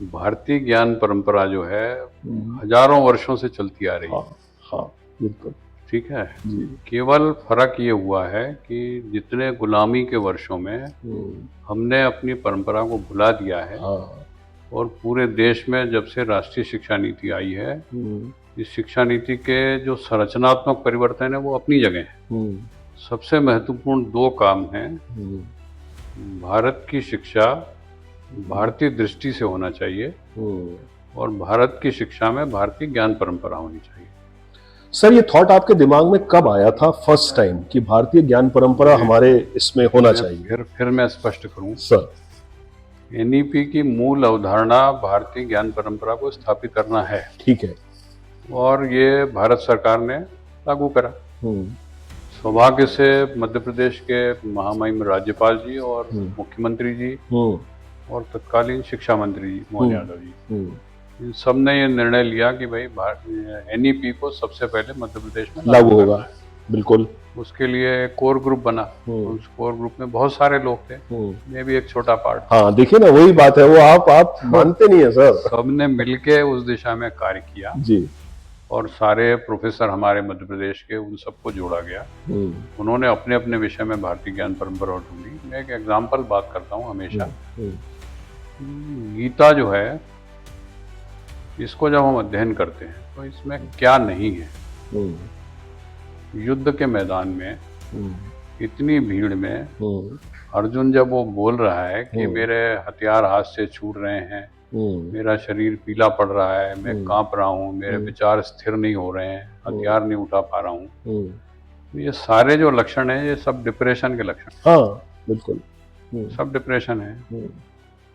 भारतीय ज्ञान परंपरा जो है हम्म, हजारों वर्षों से चलती आ रही हाँ, है। हाँ, बिल्कुल। ठीक है। जी। केवल फर्क ये हुआ है कि जितने गुलामी के वर्षों में हम्म, हमने अपनी परंपरा को भुला दिया है, हाँ। और पूरे देश में जब से राष्ट्रीय शिक्षा नीति आई है, हम्म, इस शिक्षा नीति के जो संरचनात्मक परिवर्तन है वो अपनी जगह है। हम्म, सबसे महत्वपूर्ण दो काम हैं। हम्म, भारत की शिक्षा भारतीय दृष्टि से होना चाहिए, हम्म। और भारत की शिक्षा में भारतीय ज्ञान परंपरा होनी चाहिए। सर, ये थॉट आपके दिमाग में कब आया था फर्स्ट टाइम कि भारतीय ज्ञान परंपरा मैं हमारे इसमें होना मैं चाहिए? फिर मैं स्पष्ट करूं। सर। एनईपी की मूल अवधारणा भारतीय ज्ञान परंपरा को स्थापित करना है, ठीक है। और ये भारत सरकार ने लागू करा। हम्म, सौभाग्य से मध्य प्रदेश के महामहिम राज्यपाल जी और हम्म, मुख्यमंत्री जी हम्म, और तत्कालीन शिक्षा मंत्री जी मोहन हम्म, यादव जी, हम्म। इन सब ने ये निर्णय लिया कि भाई एनईपी को सबसे पहले मध्य प्रदेश में लागू लागू होगा। करना है। बिल्कुल। उसके लिए कोर ग्रुप बना। हम्म, उस कोर ग्रुप में बहुत सारे लोग थे, हम्म। मैं भी एक छोटा पार्ट था। हाँ, देखिए ना, वही बात है, वो आप मानते नहीं है सर। सबने मिलके उस दिशा में कार्य किया, जी। और सारे प्रोफेसर हमारे मध्य प्रदेश के, उन सबको जोड़ा गया। हम्म, उन्होंने अपने अपने विषय में भारतीय ज्ञान परंपरा ढूंढी। मैं एक एग्जाम्पल बात करता हूँ हमेशा। हम्म, हम्म, गीता जो है, इसको जब हम अध्ययन करते हैं तो इसमें क्या नहीं है। हम्म, युद्ध के मैदान में हम्म, इतनी भीड़ में हम्म, अर्जुन जब वो बोल रहा है कि हम्म, मेरे हथियार हाथ से छूट रहे हैं, हम्म, मेरा शरीर पीला पड़ रहा है, मैं हम्म, कांप रहा हूँ, मेरे हम्म, विचार स्थिर नहीं हो रहे हैं, हम्म, हथियार नहीं उठा पा रहा हूँ, हम्म। तो ये सारे जो लक्षण हैं ये सब डिप्रेशन के लक्षण, हाँ, बिल्कुल। हम्म, सब डिप्रेशन है। हम्म,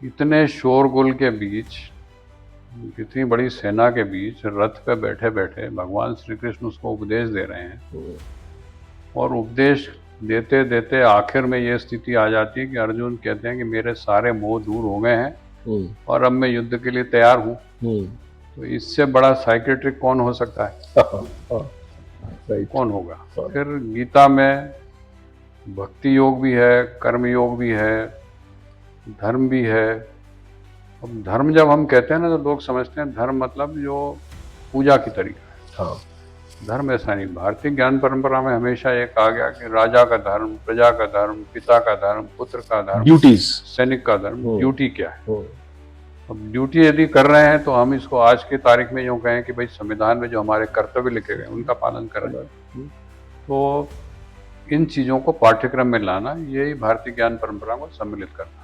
इतने शोरगुल के बीच, इतनी बड़ी सेना के बीच, रथ पे बैठे बैठे भगवान श्री कृष्ण उसको उपदेश दे रहे हैं, हम्म, और उपदेश देते देते आखिर में ये स्थिति आ जाती है कि अर्जुन कहते हैं कि मेरे सारे मोह दूर हो गए हैं, हम्म, और अब मैं युद्ध के लिए तैयार हूँ। हम्म। तो इससे बड़ा साइकेट्रिक कौन हो सकता है? हाँ, हाँ, राइट। कौन होगा? हाँ। फिर गीता में भक्ति योग भी है, कर्म योग भी है, धर्म भी है। अब धर्म जब हम कहते हैं ना, तो लोग समझते हैं धर्म मतलब जो पूजा की तरीका हाँ। है। धर्म ऐसा नहीं। भारतीय ज्ञान परंपरा में हमेशा ये कहा गया कि राजा का धर्म, प्रजा का धर्म, पिता का धर्म, पुत्र का धर्म, ड्यूटीज। सैनिक का धर्म। ड्यूटी क्या है? हम्म, अब ड्यूटी यदि कर रहे हैं तो हम इसको आज की तारीख में यूँ कहें कि भाई संविधान में जो हमारे कर्तव्य लिखे गए उनका पालन कर रहे हैं। हम्म। तो इन चीज़ों को पाठ्यक्रम में लाना, यही भारतीय ज्ञान परंपरा को सम्मिलित करना है।